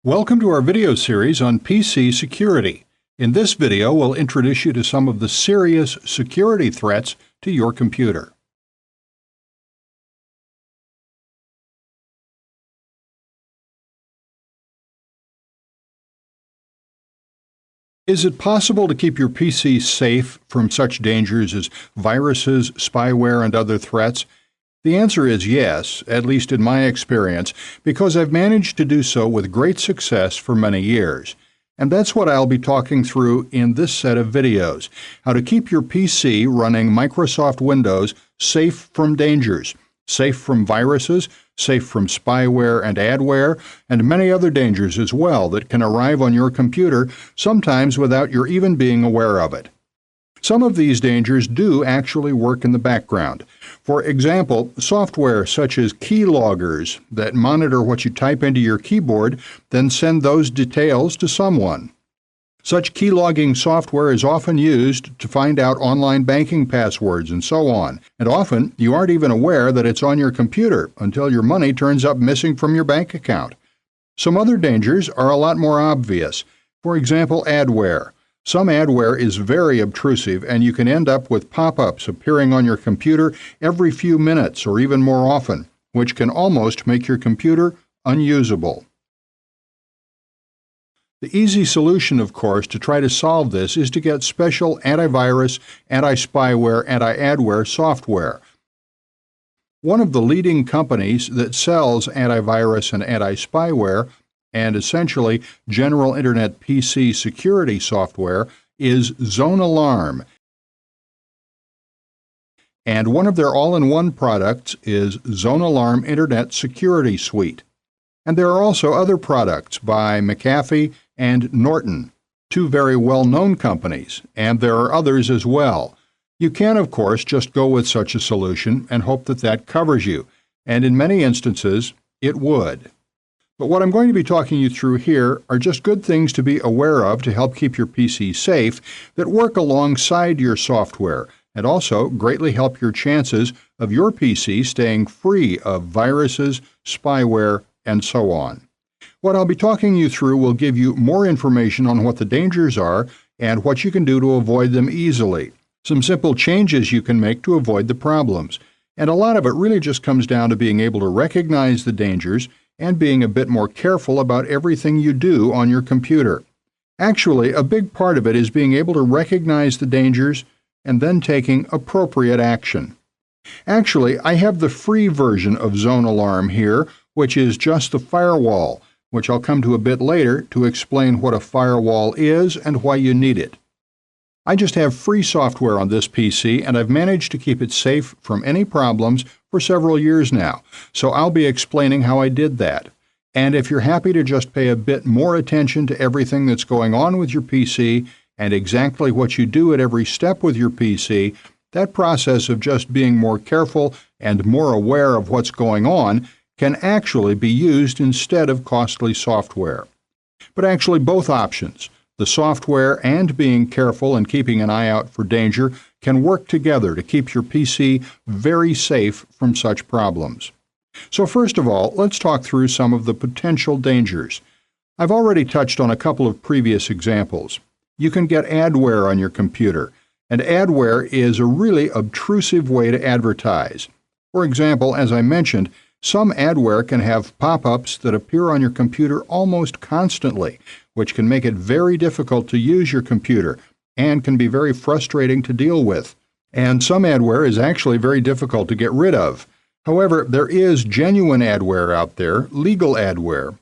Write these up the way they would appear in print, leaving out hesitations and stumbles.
Welcome to our video series on PC security. In this video, we'll introduce you to some of the serious security threats to your computer. Is it possible to keep your PC safe from such dangers as viruses, spyware, and other threats? The answer is yes, at least in my experience, because I've managed to do so with great success for many years. And that's what I'll be talking through in this set of videos: how to keep your PC running Microsoft Windows safe from dangers, safe from viruses, safe from spyware and adware, and many other dangers as well that can arrive on your computer, sometimes without your even being aware of it. Some of these dangers do actually work in the background. For example, software such as Keyloggers that monitor what you type into your keyboard, then send those details to someone. Such keylogging software is often used to find out online banking passwords and so on, and often you aren't even aware that it's on your computer until your money turns up missing from your bank account. Some other dangers are a lot more obvious. For example, adware. Some adware is very obtrusive, and you can end up with pop-ups appearing on your computer every few minutes or even more often, which can almost make your computer unusable. The easy solution, of course, to try to solve this is to get special antivirus, anti-spyware, anti-adware software. One of the leading companies that sells antivirus and anti-spyware and essentially general Internet PC security software is Zone Alarm. And one of their all-in-one products is Zone Alarm Internet Security Suite. And there are also other products by McAfee and Norton, two very well-known companies, and there are others as well. You can, of course, just go with such a solution and hope that that covers you, and in many instances, it would. But what I'm going to be talking you through here are just good things to be aware of to help keep your PC safe that work alongside your software and also greatly help your chances of your PC staying free of viruses, spyware, and so on. What I'll be talking you through will give you more information on what the dangers are and what you can do to avoid them easily, some simple changes you can make to avoid the problems, and a lot of it really just comes down to being able to recognize the dangers and being a bit more careful about everything you do on your computer. Actually, a big part of it is being able to recognize the dangers and then taking appropriate action. Actually, I have the free version of Zone Alarm here, which is just the firewall, which I'll come to a bit later to explain what a firewall is and why you need it. I just have free software on this PC, and I've managed to keep it safe from any problems for several years now, so I'll be explaining how I did that. And if you're happy to just pay a bit more attention to everything that's going on with your PC and exactly what you do at every step with your PC, that process of just being more careful and more aware of what's going on can actually be used instead of costly software. But actually both options, the software and being careful and keeping an eye out for danger, can work together to keep your PC very safe from such problems. So first of all, let's talk through some of the potential dangers. I've already touched on a couple of previous examples. You can get adware on your computer, and adware is a really obtrusive way to advertise. For example, as I mentioned, some adware can have pop-ups that appear on your computer almost constantly, which can make it very difficult to use your computer and can be very frustrating to deal with. And some adware is actually very difficult to get rid of. However, there is genuine adware out there, legal adware.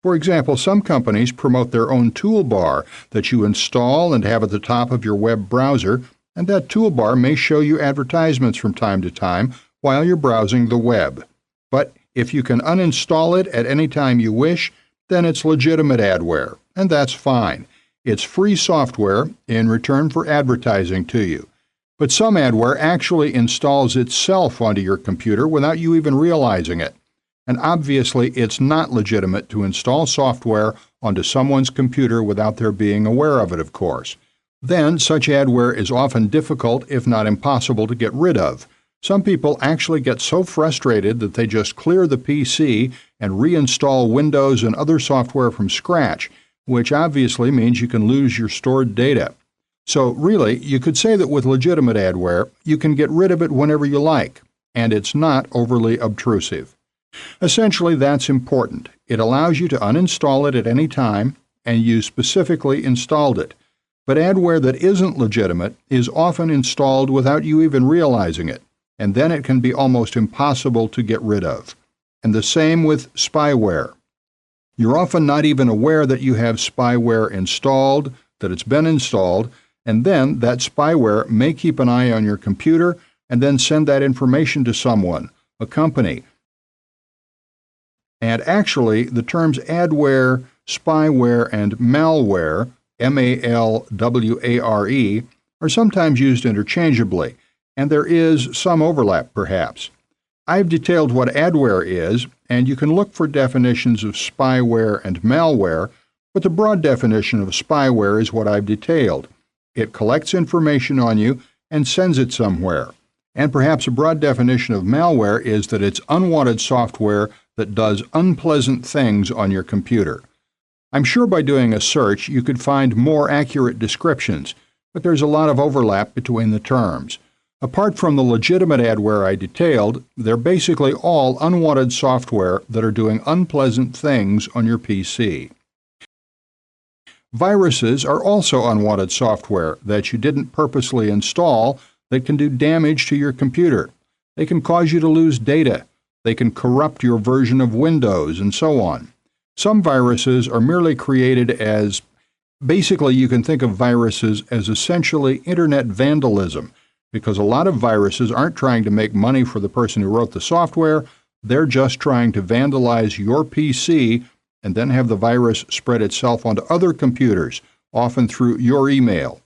For example, some companies promote their own toolbar that you install and have at the top of your web browser, and that toolbar may show you advertisements from time to time while you're browsing the web. But if you can uninstall it at any time you wish, then it's legitimate adware, and that's fine. It's free software in return for advertising to you. But some adware actually installs itself onto your computer without you even realizing it. And obviously, it's not legitimate to install software onto someone's computer without their being aware of it, of course. Then, such adware is often difficult, if not impossible, to get rid of. Some people actually get so frustrated that they just clear the PC and reinstall Windows and other software from scratch, which obviously means you can lose your stored data. So really, you could say that with legitimate adware, you can get rid of it whenever you like, and it's not overly obtrusive. Essentially, that's important. It allows you to uninstall it at any time, and you specifically installed it. But adware that isn't legitimate is often installed without you even realizing it, and then it can be almost impossible to get rid of. And the same with spyware. You're often not even aware that you have spyware installed, that it's been installed, and then that spyware may keep an eye on your computer and then send that information to someone, a company. And actually, the terms adware, spyware, and malware, M-A-L-W-A-R-E, are sometimes used interchangeably, and there is some overlap perhaps. I've detailed what adware is, and you can look for definitions of spyware and malware, but the broad definition of spyware is what I've detailed. It collects information on you and sends it somewhere. And perhaps a broad definition of malware is that it's unwanted software that does unpleasant things on your computer. I'm sure by doing a search you could find more accurate descriptions, but there's a lot of overlap between the terms. Apart from the legitimate adware I detailed, they're basically all unwanted software that are doing unpleasant things on your PC. Viruses are also unwanted software that you didn't purposely install that can do damage to your computer. They can cause you to lose data. They can corrupt your version of Windows, and so on. Some viruses are merely created as, basically you can think of viruses as essentially internet vandalism, because a lot of viruses aren't trying to make money for the person who wrote the software, they're just trying to vandalize your PC and then have the virus spread itself onto other computers, often through your email.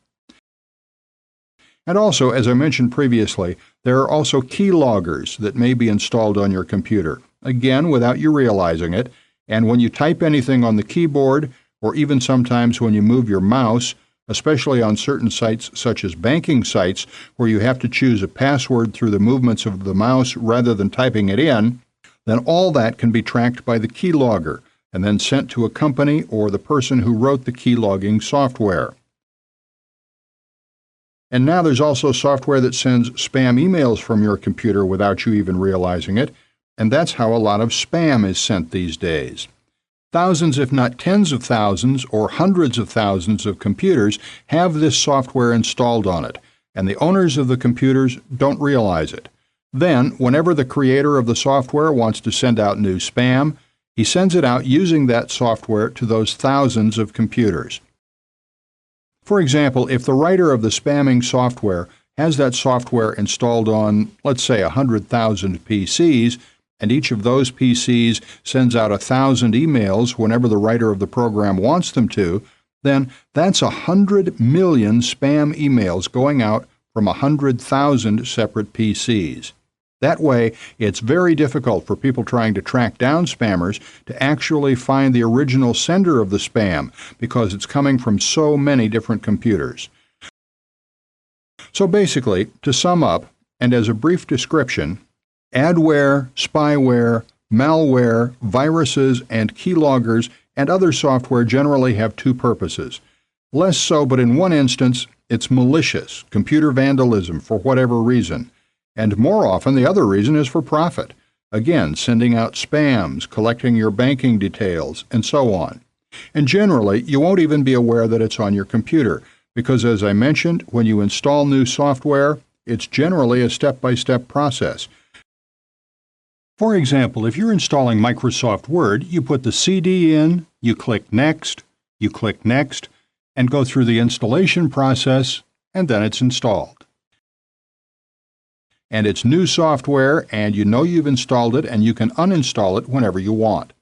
And also, as I mentioned previously, there are also keyloggers that may be installed on your computer, again without you realizing it, and when you type anything on the keyboard, or even sometimes when you move your mouse, especially on certain sites such as banking sites where you have to choose a password through the movements of the mouse rather than typing it in, then all that can be tracked by the keylogger and then sent to a company or the person who wrote the keylogging software. And now there's also software that sends spam emails from your computer without you even realizing it, and that's how a lot of spam is sent these days. Thousands, if not tens of thousands or hundreds of thousands of computers have this software installed on it, and the owners of the computers don't realize it. Then, whenever the creator of the software wants to send out new spam, he sends it out using that software to those thousands of computers. For example, if the writer of the spamming software has that software installed on, let's say, 100,000 PCs, and each of those PCs sends out 1,000 emails whenever the writer of the program wants them to, then that's 100 million spam emails going out from 100,000 separate PCs. That way, it's very difficult for people trying to track down spammers to actually find the original sender of the spam because it's coming from so many different computers. So basically, to sum up, and as a brief description, adware, spyware, malware, viruses, and keyloggers and other software generally have two purposes. Less so, but in one instance, it's malicious, computer vandalism for whatever reason. And more often, the other reason is for profit. Again, sending out spams, collecting your banking details, and so on. And generally, you won't even be aware that it's on your computer, because as I mentioned, when you install new software, it's generally a step-by-step process. For example, if you're installing Microsoft Word, you put the CD in, you click Next, and go through the installation process, and then it's installed. And it's new software, and you know you've installed it, and you can uninstall it whenever you want.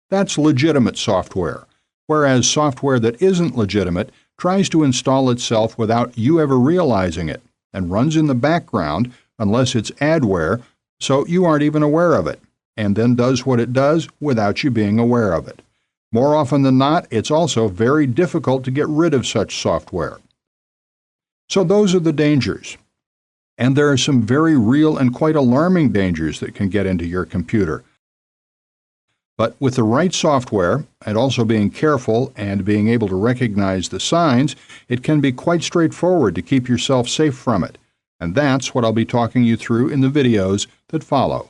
That's legitimate software, whereas software that isn't legitimate tries to install itself without you ever realizing it, and runs in the background unless it's adware, so you aren't even aware of it, and then does what it does without you being aware of it. More often than not, it's also very difficult to get rid of such software. So those are the dangers. And there are some very real and quite alarming dangers that can get into your computer. But with the right software, and also being careful and being able to recognize the signs, it can be quite straightforward to keep yourself safe from it. And that's what I'll be talking you through in the videos that follow.